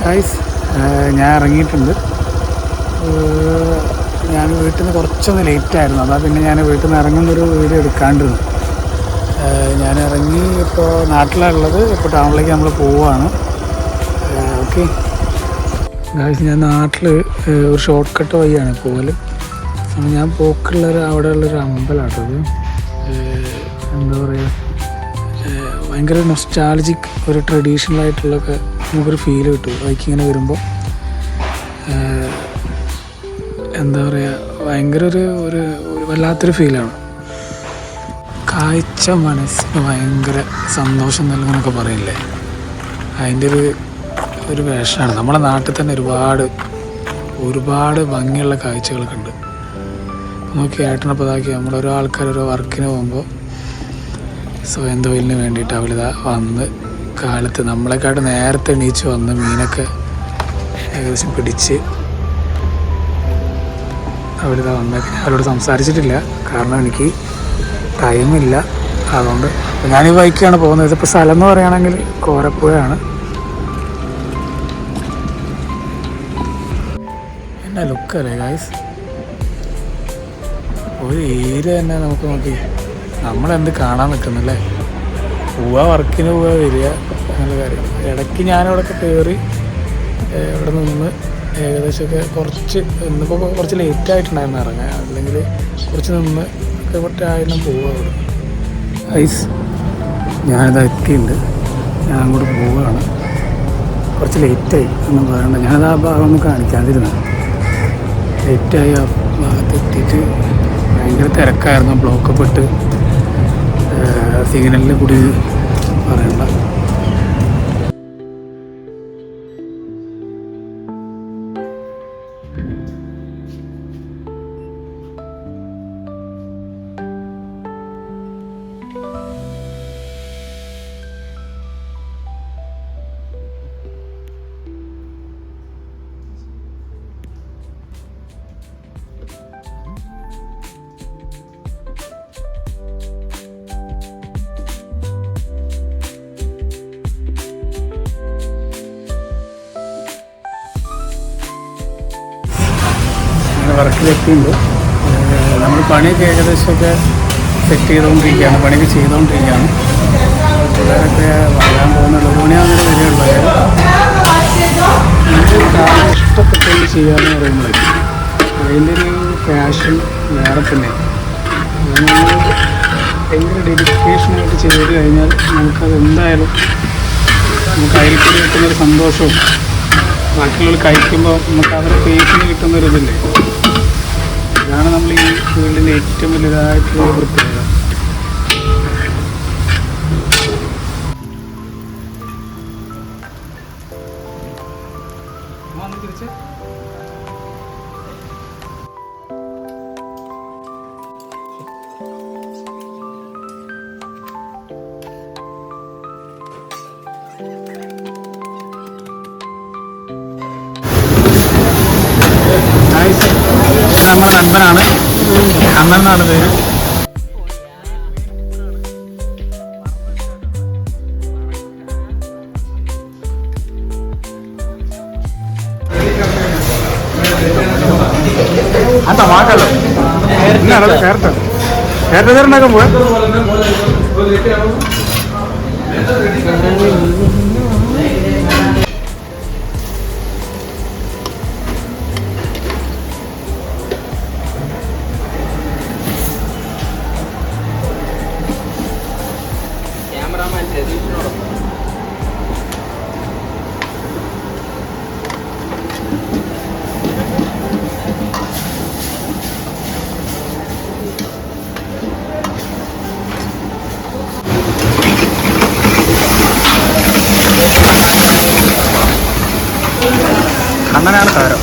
Guys, ഞാൻ ഇറങ്ങിയിട്ടുണ്ട്. ഞാൻ വീട്ടിൽ നിന്ന് കുറച്ചൊന്ന് ലേറ്റായിരുന്നു. അതാ പിന്നെ ഞാൻ വീട്ടിൽ നിന്ന് ഇറങ്ങുന്നൊരു വീഡിയോ എടുക്കാണ്ടിരുന്നു. ഞാൻ ഇറങ്ങി ഇപ്പോൾ നാട്ടിലുള്ളത്. ഇപ്പോൾ ടൗണിലേക്ക് നമ്മൾ പോവുകയാണ്. ഓക്കെ ഗൈസ്, ഞാൻ നാട്ടിൽ ഒരു ഷോർട്ട് കട്ട് വഴിയാണ് പോകൽ. ഞാൻ അവിടെ ഉള്ളൊരു അമ്പലമാട്ടത്. എന്താ പറയുക, ഭയങ്കര നൊസ്റ്റാൾജിക് ഒരു ട്രഡീഷണൽ ആയിട്ടുള്ളൊക്കെ നമുക്കൊരു ഫീൽ കിട്ടും ബൈക്കിങ്ങനെ വരുമ്പോൾ. എന്താ പറയുക, ഭയങ്കര ഒരു വല്ലാത്തൊരു ഫീലാണ്. കാഴ്ച മനസ്സിന് ഭയങ്കര സന്തോഷം നൽകുന്നൊക്കെ പറയില്ലേ, അതിൻ്റെ ഒരു വേഷമാണ്. നമ്മുടെ നാട്ടിൽ തന്നെ ഒരുപാട് ഭംഗിയുള്ള കാഴ്ചകളൊക്കെ ഉണ്ട്. നോക്കി ഏട്ടനപ്പോൾ ഇതാക്കി നമ്മളോരോ ആൾക്കാർ ഓരോ വർക്കിന് പോകുമ്പോൾ സ്വയം തൊഴിലിന് വേണ്ടിയിട്ട് അവരിതാ വന്ന് കാലത്ത് നമ്മളെക്കാട്ട് നേരത്തെ എണീച്ച് വന്ന് മീനൊക്കെ ഏകദേശം പിടിച്ച് അവരിതാ വന്നേക്ക്. അവരോട് സംസാരിച്ചിട്ടില്ല, കാരണം എനിക്ക് ടൈമില്ല. അതുകൊണ്ട് ഞാനീ ബൈക്കാണ് പോകുന്നത്. ഇതിപ്പോൾ സ്ഥലം എന്ന് പറയുകയാണെങ്കിൽ കോരപ്പുഴയാണ്. എന്നാ ലുക്കല്ലേ ഗൈസ്, ഒരു ഏരിയ തന്നെ നമുക്ക് നോക്കി നമ്മളെന്ത് കാണാൻ നിൽക്കുന്നില്ലേ. വർക്കിന് വരിക നല്ല കാര്യം. ഇടയ്ക്ക് ഞാനിവിടെയൊക്കെ കയറി ഇവിടെ നിന്ന് ഏകദേശമൊക്കെ ഇന്നിപ്പോൾ കുറച്ച് ലേറ്റായിട്ടുണ്ടായിരുന്നു ഇറങ്ങാൻ. അല്ലെങ്കിൽ കുറച്ച് നിന്ന് ഒക്കെ കുറച്ചായിരുന്നു പോവുക അവിടെ. ഐസ്, ഞാനിത് എത്തിയിട്ടുണ്ട്. ഞാൻ അങ്ങോട്ട് പോവുകയാണ്. കുറച്ച് ലേറ്റായി ഒന്നും പറയണ്ട. ഞാനത് ആ ഭാഗം ഒന്നും കാണിക്കാതിരുന്നു. ലേറ്റായി ആ ഭാഗത്ത് എത്തിയിട്ട് ഭയങ്കര തിരക്കായിരുന്നു. ബ്ലോക്കപ്പ് ഇട്ട് സിഗ്നലിൽ കൂടി പറയണ്ട. വർക്കിലെത്തിയുണ്ട്. നമ്മൾ പണിയൊക്കെ ഏകദേശമൊക്കെ സെറ്റ് ചെയ്തുകൊണ്ടിരിക്കുകയാണ്. പണിയൊക്കെ ചെയ്തുകൊണ്ടിരിക്കുകയാണ്. പിള്ളേരൊക്കെ വരാൻ പോകുന്നുള്ളൂ. 1 മണിയാകുന്നതിന് വരെയുള്ളത്. നമുക്ക് ഇഷ്ടപ്പെട്ടുകൊണ്ട് ചെയ്യാമെന്ന് പറയുമ്പോഴേക്കും അതിൻ്റെ ഒരു പാഷൻ വേറെ തന്നെ. നമ്മൾ ഭയങ്കര ഡെഡിക്കേഷനായിട്ട് ചെയ്ത് കഴിഞ്ഞാൽ നമുക്കത് എന്തായാലും നമുക്ക് അതിൽ കൂടി കിട്ടുന്നൊരു സന്തോഷവും ബാക്കിയുള്ളവർ കഴിക്കുമ്പോൾ നമുക്ക് അവരുടെ ഫേസിന് കിട്ടുന്നൊരിതില്ലേ, ഇതാണ് നമ്മൾ ഈ ഫീൽഡിൻ്റെ ഏറ്റവും വലുതായിട്ടുള്ള പ്രത്യേകത. നമ്മുടെ നൻപനാണ്, അണ്ണൻ എന്നാണ് പേര്. ആ ടമാറ്റല്ലോ എന്നാണത് കേരറ്റ് ഉണ്ടാക്കാൻ പോയ അങ്ങനെയാണ് താരം.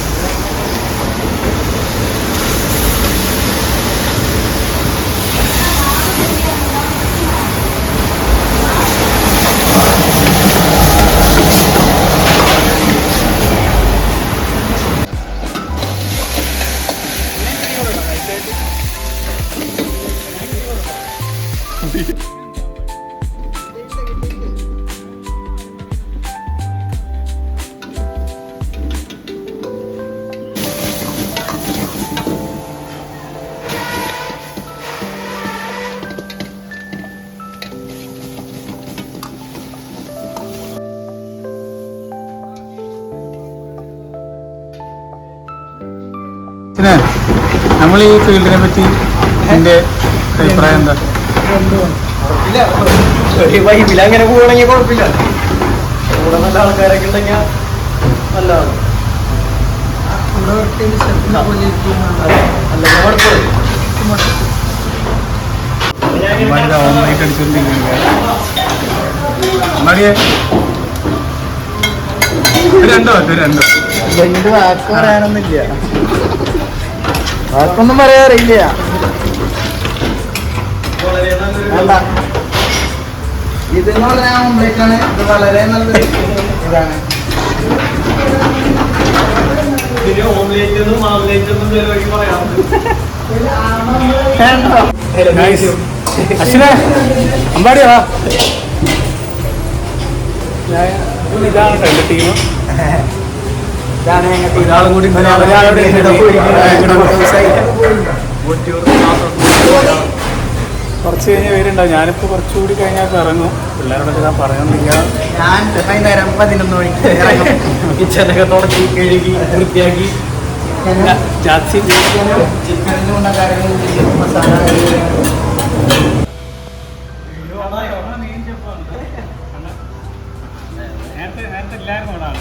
നമ്മൾ ഈ ഫീൽഡിനെ പറ്റി എൻ്റെ അഭിപ്രായം എന്താ? അങ്ങനെ പോകണമെങ്കിൽ കുഴപ്പമില്ല. കൂടെ നല്ല ആൾക്കാരൊക്കെ ഉണ്ടെങ്കിൽ നല്ലതാണ്. ഓംലൈറ്റ് അടിച്ചോണ്ടിരിക്കുക. രണ്ടോ വാക്ക് പറയാനൊന്നുമില്ല, വാക്കൊന്നും പറയാറില്ല. ഇതെന്ന് പറഞ്ഞാൽ ഓംലേറ്റ് ആണ്. ഇത് വളരെ നല്ലത് ഇതാണ്. അശ്വിനെ അമ്പാടിയാ. ഇതാണ് എൻ്റെ ടീം. ഇതാണ് ഞങ്ങൾക്ക് ഇതാളും കൂടി കുറച്ച് കഴിഞ്ഞ് പേരുണ്ടാവും. ഞാനിപ്പോൾ കുറച്ചുകൂടി കഴിഞ്ഞാൽ ഇറങ്ങും. പിള്ളേരോടൊക്കെ ഞാൻ പറയുന്നില്ല. ഞാൻ വൈകുന്നേരം 11 മണിക്ക് ഇറങ്ങും. കിച്ചനൊക്കെ തുടച്ച് കഴുകി വൃത്തിയാക്കി ചിക്കനിലും ഉണ്ട കാര്യങ്ങൾ മസാല നേരത്തെ ഇല്ലായിരുന്നു ഒരാൾ.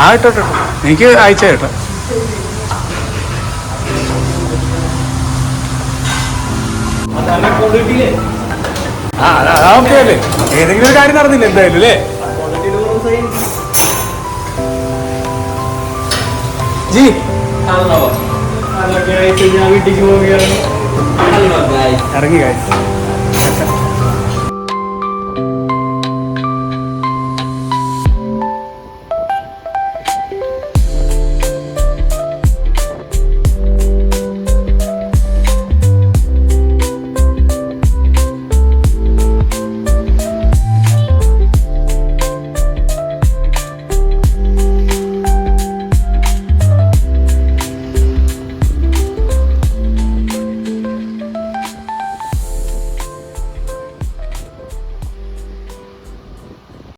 ആയിട്ടോ എനിക്ക് അയച്ച കേട്ടോ. ഓക്കെ അല്ലേ? ഏതെങ്കിലും ഒരു കാര്യം നടന്നില്ല എന്തായാലും അല്ലേ? ജി വീട്ടിലേക്ക് പോവുകയാണ്. ഇറങ്ങി കാര്യം